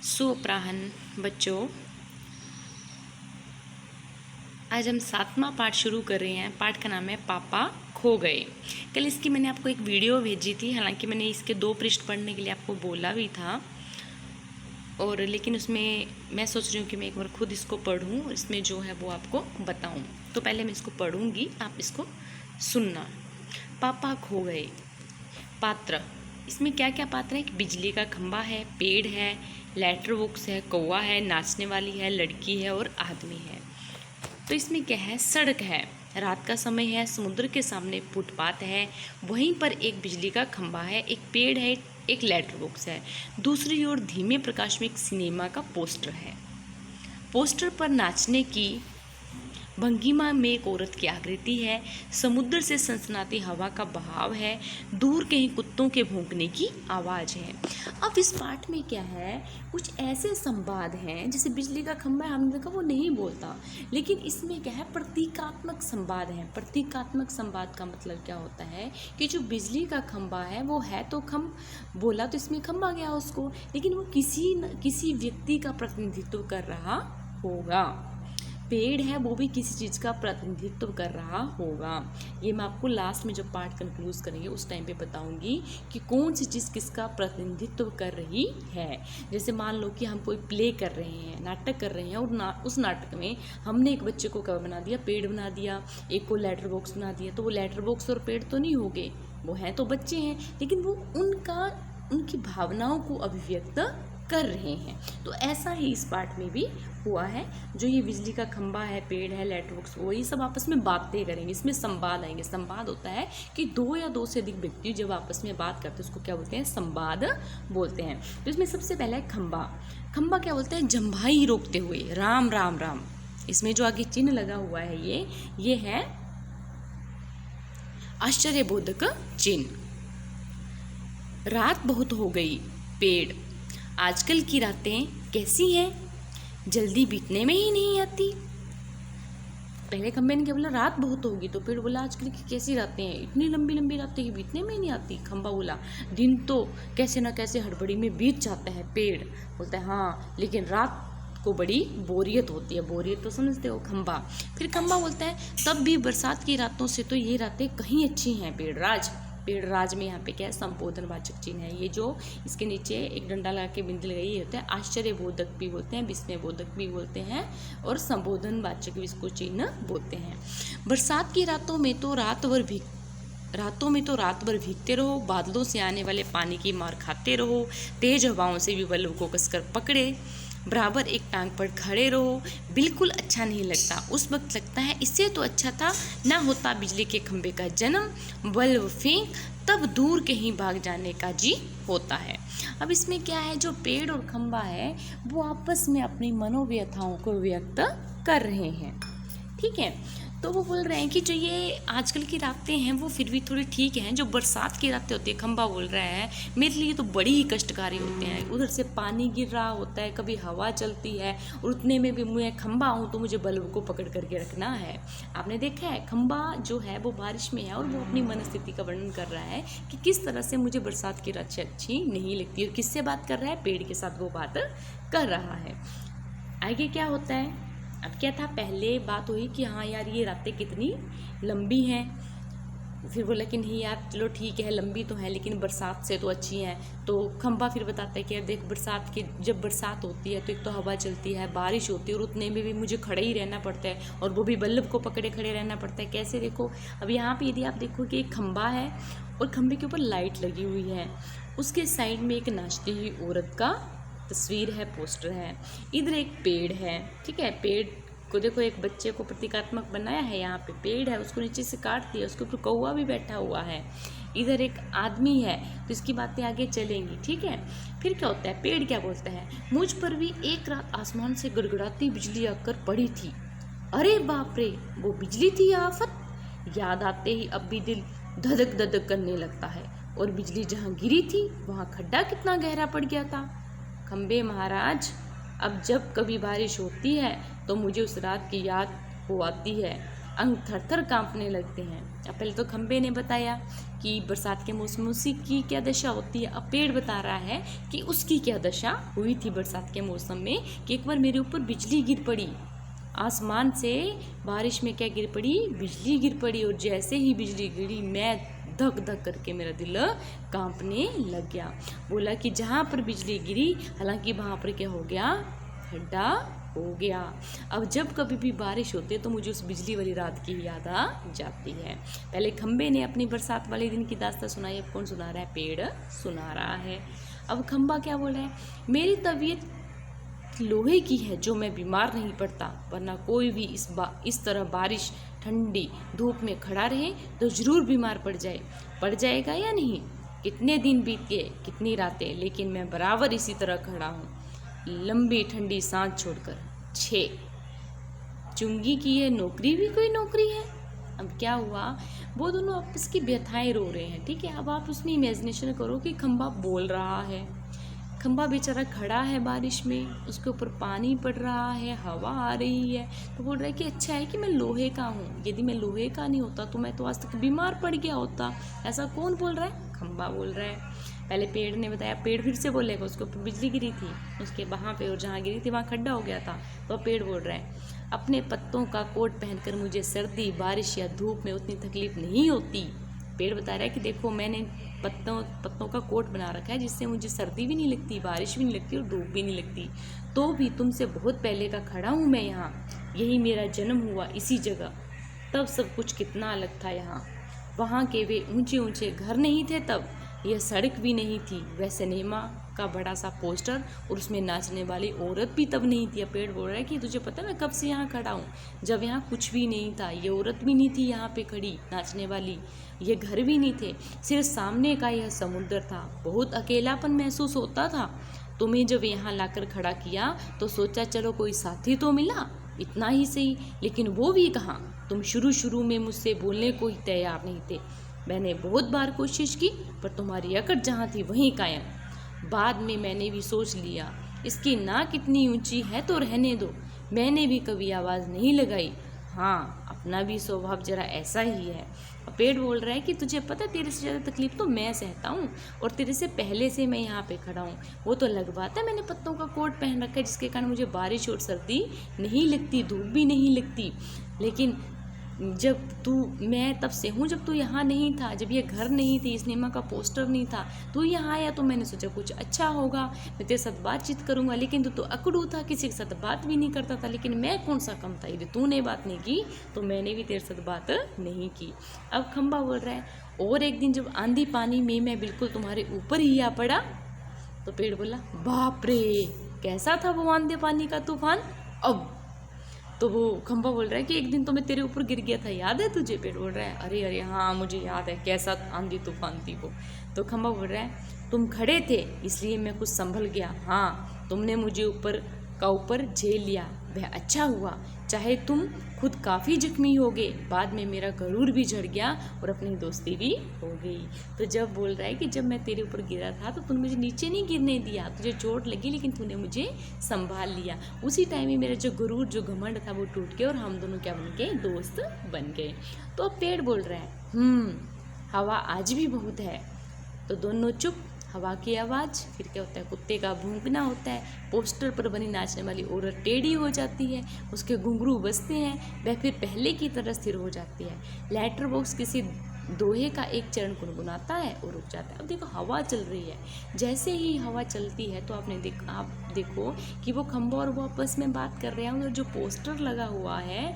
सुअपराहन बच्चों, आज हम 7वां पाठ शुरू कर रहे हैं। पाठ का नाम है पापा खो गए। कल इसकी मैंने आपको एक वीडियो भेजी थी, हालांकि मैंने इसके 2 पृष्ठ पढ़ने के लिए आपको बोला भी था, और लेकिन उसमें मैं सोच रही हूँ कि मैं एक बार खुद इसको पढ़ूँ और इसमें जो है वो आपको बताऊँ। तो पहले मैं इसको पढ़ूँगी, आप इसको सुनना। पापा खो गए। पात्र, इसमें क्या क्या पात्र है? एक बिजली का खंभा है, पेड़ है, लेटर बॉक्स है, कौवा है, नाचने वाली है, लड़की है और आदमी है। तो इसमें क्या है? सड़क है, रात का समय है, समुद्र के सामने फुटपाथ है, वहीं पर एक बिजली का खंभा है, एक पेड़ है, एक लेटर बॉक्स है। दूसरी ओर धीमे प्रकाश में एक सिनेमा का पोस्टर है। पोस्टर पर नाचने की भंगिमा में एक औरत की आकृति है। समुद्र से सनसनाती हवा का बहाव है। दूर कहीं कुत्तों के भौंकने की आवाज़ है। अब इस पाठ में क्या है? कुछ ऐसे संवाद हैं, जैसे बिजली का खंभा है, हमने देखा वो नहीं बोलता, लेकिन इसमें क्या है? प्रतीकात्मक संवाद है। प्रतीकात्मक संवाद का मतलब क्या होता है कि जो बिजली का खंभा है वो है तो बोला तो इसमें खंभा गया उसको, लेकिन वो किसी व्यक्ति का प्रतिनिधित्व कर रहा होगा। पेड़ है वो भी किसी चीज़ का प्रतिनिधित्व कर रहा होगा। ये मैं आपको लास्ट में जब पाठ कंक्लूज करेंगे उस टाइम पे बताऊंगी कि कौन सी चीज़ किसका प्रतिनिधित्व कर रही है। जैसे मान लो कि हम कोई प्ले कर रहे हैं, नाटक कर रहे हैं, और उस नाटक में हमने एक बच्चे को क्या बना दिया? पेड़ बना दिया, एक को लेटर बॉक्स बना दिया। तो वो लेटर बॉक्स और पेड़ तो नहीं हो गए, वो हैं तो बच्चे हैं, लेकिन वो उनकी भावनाओं को अभिव्यक्त कर रहे हैं। तो ऐसा ही इस पाठ में भी हुआ है। जो ये बिजली का खंभा है, पेड़ है, लेटर बॉक्स, वही सब आपस में बातें करेंगे। इसमें संवाद आएंगे। संवाद होता है कि 2 या 2 से अधिक व्यक्ति जब आपस में बात करते हैं उसको क्या बोलते हैं? संवाद बोलते हैं। तो इसमें सबसे पहला है खंभा। खंभा क्या बोलते हैं? जम्भाई रोकते हुए राम राम राम। इसमें जो आगे चिन्ह लगा हुआ है ये है आश्चर्यबोधक चिन्ह। रात बहुत हो गई। पेड़, आजकल की रातें कैसी हैं? जल्दी बीतने में ही नहीं आती। पहले खंबे ने क्या बोला? रात बहुत होगी। तो पेड़ बोला आजकल की कैसी रातें हैं, इतनी लंबी लंबी रातें ही बीतने में ही नहीं आती। खंबा बोला दिन तो कैसे ना कैसे हड़बड़ी में बीत जाता है। पेड़ बोलता है हाँ, लेकिन रात को बड़ी बोरियत होती है। बोरियत तो समझते हो। खंबा, फिर खंबा बोलता है तब भी बरसात की रातों से तो ये रातें कहीं अच्छी हैं। पेड़ राज में यहाँ पे क्या है? संबोधनवाचक चिन्ह है। ये जो इसके नीचे एक डंडा लगा के बिंदी लगाई, ये होता है आश्चर्यबोधक भी बोलते हैं, विस्मयबोधक भी बोलते हैं, और संबोधनवाचक भी इसको चिन्ह बोलते हैं। बरसात की रातों में तो रात भर भीगते रहो, बादलों से आने वाले पानी की मार खाते रहो, तेज हवाओं से भी बल्ब को कसकर पकड़े, बराबर एक टांग पर खड़े रहो। बिल्कुल अच्छा नहीं लगता। उस वक्त लगता है इससे तो अच्छा था ना होता बिजली के खंभे का जन्म, बल्ब फेंक, तब दूर कहीं भाग जाने का जी होता है। अब इसमें क्या है? जो पेड़ और खंभा है वो आपस में अपनी मनोव्यथाओं को व्यक्त कर रहे हैं। ठीक है, तो वो बोल रहे हैं कि जो ये आजकल की रातें हैं वो फिर भी थोड़ी ठीक हैं। जो बरसात की रातें होती है, खंभा बोल रहा है, मेरे लिए तो बड़ी ही कष्टकारी होते हैं। उधर से पानी गिर रहा होता है, कभी हवा चलती है, और उतने में भी मैं खंभा हूँ तो मुझे बल्ब को पकड़ करके रखना है। आपने देखा है खंभा जो है वो बारिश में है, और वो अपनी मनस्थिति का वर्णन कर रहा है कि किस तरह से मुझे बरसात की रातें अच्छी नहीं लगती। और किससे बात कर रहा है? पेड़ के साथ वो बात कर रहा है। आगे क्या होता है? अब क्या था? पहले बात हुई कि हाँ यार ये रातें कितनी लंबी हैं। फिर बोला कि नहीं यार चलो ठीक है, लंबी तो है लेकिन बरसात से तो अच्छी हैं। तो खंभा फिर बताता है कि यार देख, जब बरसात होती है तो एक तो हवा चलती है, बारिश होती है, और उतने में भी मुझे खड़े ही रहना पड़ता है, और वो भी बल्ब को पकड़े खड़े रहना पड़ता है। कैसे? देखो अब यहाँ पे यदि आप देखो कि एक खंभा है और खंभे के ऊपर लाइट लगी हुई है, उसके साइड में एक नाचती हुई औरत का तस्वीर है, पोस्टर है, इधर एक पेड़ है। ठीक है, पेड़ को देखो, एक बच्चे को प्रतीकात्मक बनाया है। यहाँ पे पेड़ है, उसको नीचे से काट दिया, उसके ऊपर कौवा भी बैठा हुआ है, इधर एक आदमी है। तो इसकी बातें आगे चलेंगी। ठीक है, फिर क्या होता है? पेड़ क्या बोलता है? मुझ पर भी एक रात आसमान से गड़गड़ाती बिजली आकर पड़ी थी। अरे बाप रे, वो बिजली थी या आफत? याद आते ही अब भी दिल धधक धधक करने लगता है। और बिजली जहाँ गिरी थी वहाँ खड्डा कितना गहरा पड़ गया था। खंबे महाराज, अब जब कभी बारिश होती है तो मुझे उस रात की याद हो आती है। अंग थर थर कांपने लगते हैं। अब पहले तो खंबे ने बताया कि बरसात के मौसम में उसकी की क्या दशा होती है। अब पेड़ बता रहा है कि उसकी क्या दशा हुई थी बरसात के मौसम में, कि एक बार मेरे ऊपर बिजली गिर पड़ी, आसमान से बारिश में क्या गिर पड़ी, बिजली गिर पड़ी। और जैसे ही बिजली गिरी मैं धक धक करके मेरा दिल कांपने लग गया। बोला कि जहाँ पर बिजली गिरी, हालांकि वहाँ पर क्या हो गया, खड्डा हो गया। अब जब कभी भी बारिश होती है तो मुझे उस बिजली वाली रात की याद आ जाती है। पहले खंबे ने अपनी बरसात वाले दिन की दास्तां सुनाई, अब कौन सुना रहा है, पेड़ सुना रहा है। अब खंबा क्या बोल रहा है, मेरी तबीयत लोहे की है जो मैं बीमार नहीं पड़ता, वरना कोई भी इस तरह बारिश ठंडी धूप में खड़ा रहे तो ज़रूर बीमार पड़ जाएगा या नहीं। कितने दिन बीत गए, कितनी रातें, लेकिन मैं बराबर इसी तरह खड़ा हूँ, लंबी ठंडी सांस छोड़कर। 6 चुंगी की ये नौकरी भी कोई नौकरी है। अब क्या हुआ, वो दोनों आपस की व्यथाएं रो रहे हैं, ठीक है। अब आप उसमें इमेजिनेशन करो कि खंबा बोल रहा है, खंबा बेचारा खड़ा है बारिश में, उसके ऊपर पानी पड़ रहा है, हवा आ रही है, तो बोल रहा है कि अच्छा है कि मैं लोहे का हूँ, यदि मैं लोहे का नहीं होता तो मैं तो आज तक बीमार पड़ गया होता। ऐसा कौन बोल रहा है, खंबा बोल रहा है। पहले पेड़ ने बताया, पेड़ फिर से बोलेगा, उसके ऊपर बिजली गिरी थी, उसके वहाँ पे और जहाँ गिरी थी वहाँ खड्डा हो गया था। तो पेड़ बोल रहा है, अपने पत्तों का कोट पहनकर मुझे सर्दी बारिश या धूप में उतनी तकलीफ नहीं होती। पेड़ बता रहा है कि देखो मैंने पत्तों का कोट बना रखा है, जिससे मुझे सर्दी भी नहीं लगती, बारिश भी नहीं लगती और धूप भी नहीं लगती। तो भी तुमसे बहुत पहले का खड़ा हूँ मैं यहाँ, यही मेरा जन्म हुआ इसी जगह। तब सब कुछ कितना अलग था यहाँ, वहाँ के वे ऊंचे ऊंचे घर नहीं थे, तब यह सड़क भी नहीं थी, वह सिनेमा का बड़ा सा पोस्टर और उसमें नाचने वाली औरत भी तब नहीं थी। पेड़ बोल रहा है कि तुझे पता है मैं कब से यहाँ खड़ा हूँ, जब यहाँ कुछ भी नहीं था, ये औरत भी नहीं थी यहाँ पे खड़ी नाचने वाली, ये घर भी नहीं थे, सिर्फ सामने का यह समुद्र था। बहुत अकेलापन महसूस होता था, तुम्हें जब यहाँ लाकर खड़ा किया तो सोचा चलो कोई साथी तो मिला, इतना ही सही, लेकिन वो भी कहाँ। तुम शुरू में मुझसे बोलने को ही तैयार नहीं थे। मैंने बहुत बार कोशिश की पर तुम्हारी अकड़ जहाँ थी वहीं कायम। बाद में मैंने भी सोच लिया इसकी नाक इतनी ऊंची है तो रहने दो, मैंने भी कभी आवाज़ नहीं लगाई। हाँ, अपना भी स्वभाव जरा ऐसा ही है। पेड़ बोल रहा है कि तुझे पता है तेरे से ज़्यादा तकलीफ तो मैं सहता हूँ, और तेरे से पहले से मैं यहाँ पे खड़ा हूँ। वो तो अलग बात है मैंने पत्तों का कोट पहन रखा है जिसके कारण मुझे बारिश और सर्दी नहीं लगती, धूप भी नहीं लगती, लेकिन मैं तब से हूँ जब तू यहाँ नहीं था, जब ये घर नहीं थी, सिनेमा का पोस्टर नहीं था, तू यहाँ आया तो मैंने सोचा कुछ अच्छा होगा, मैं तेरे साथ बातचीत करूँगा, लेकिन तू तो अकड़ू था, किसी के साथ बात भी नहीं करता था। लेकिन मैं कौन सा कम था, यदि तूने बात नहीं की तो मैंने भी तेरे साथ बात नहीं की। अब खंबा बोल रहा है, और एक दिन जब आंधी पानी में मैं बिल्कुल तुम्हारे ऊपर ही आ पड़ा। तो पेड़ बोला, बाप रे कैसा था वो आंधी पानी का तूफान। अब तो वो खंबा बोल रहा है कि एक दिन तो मैं तेरे ऊपर गिर गया था, याद है तुझे। पेड़ बोल रहा है, अरे अरे हाँ मुझे याद है, कैसा आंधी तूफान थी वो। तो खंबा बोल रहा है, तुम खड़े थे इसलिए मैं कुछ संभल गया। हाँ, तुमने मुझे ऊपर झेल लिया, वह अच्छा हुआ, चाहे तुम खुद काफ़ी जख्मी हो गए, बाद में मेरा गरूर भी झड़ गया और अपनी दोस्ती भी हो गई। तो जब बोल रहा है कि जब मैं तेरे ऊपर गिरा था तो तूने मुझे नीचे नहीं गिरने दिया, तुझे चोट लगी लेकिन तूने मुझे संभाल लिया। उसी टाइम में मेरा जो गरूर, जो घमंड था वो टूट गया और हम दोनों क्या बन गए, दोस्त बन गए। तो अब पेड़ बोल रहा है, हवा आज भी बहुत है। तो दोनों चुप। हवा की आवाज़, फिर क्या होता है, कुत्ते का भौंकना होता है, पोस्टर पर बनी नाचने वाली औरत टेढ़ी हो जाती है, उसके घुंघरू बजते हैं, वह फिर पहले की तरह स्थिर हो जाती है। लेटर बॉक्स किसी दोहे का एक चरण गुनगुनाता है और रुक जाता है। अब देखो हवा चल रही है, जैसे ही हवा चलती है तो आप देखो कि वो खंबा और वो आपस में बात कर रहे हैं, और जो पोस्टर लगा हुआ है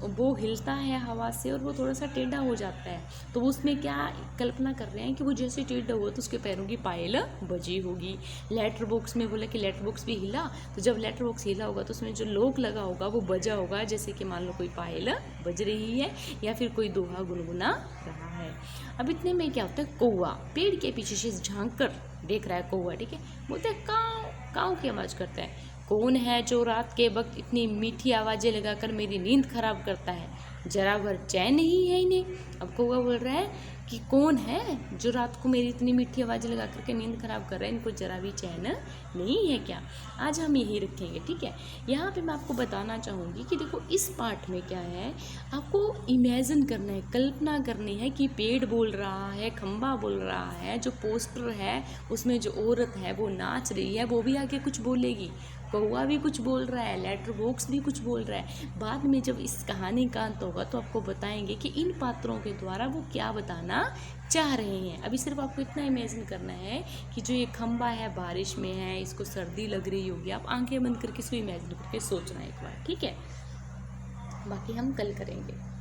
वो हिलता है हवा से और वो थोड़ा सा टेढ़ा हो जाता है। तो उसमें क्या कल्पना कर रहे हैं कि वो जैसे टेढ़ा हुआ तो उसके पैरों की पायल बजी होगी। लेटर बॉक्स में बोला कि लेटर बॉक्स भी हिला, तो जब लेटर बॉक्स हिला होगा तो उसमें जो लॉक लगा होगा वो बजा होगा, जैसे कि मान लो कोई पायल बज रही है या फिर कोई दोहा गुनगुना रहा है। अब इतने में क्या होता है, कौवा पेड़ के पीछे से झांक कर देख रहा है। कौवा ठीक है, बोलते हैं काऊ काऊ की आवाज़ करता है, कौन है जो रात के वक्त इतनी मीठी आवाज़ें लगाकर मेरी नींद खराब करता है, जरा भर चैन नहीं है इन्हें। अब कौवा बोल रहा है कि कौन है जो रात को मेरी इतनी मीठी आवाज़ लगा करके नींद खराब कर रहा है, इनको जरा भी चैन नहीं है क्या। आज हम यही रखेंगे, ठीक है। यहाँ पे मैं आपको बताना चाहूँगी कि देखो इस पार्ट में क्या है, आपको इमेजिन करना है, कल्पना करनी है कि पेड़ बोल रहा है, खंबा बोल रहा है, जो पोस्टर है उसमें जो औरत है वो नाच रही है, वो भी आगे कुछ बोलेगी, कौवा भी कुछ बोल रहा है, लेटर बॉक्स भी कुछ बोल रहा है। बाद में जब इस कहानी का अंत होगा तो आपको बताएंगे कि इन पात्रों के द्वारा वो क्या बताना चाह रहे हैं। अभी सिर्फ आपको इतना इमेजिन करना है कि जो ये खंबा है बारिश में है, इसको सर्दी लग रही होगी, आप आंखें बंद करके इसको इमेजिन करके सोचना एक बार, ठीक है। बाकी हम कल करेंगे।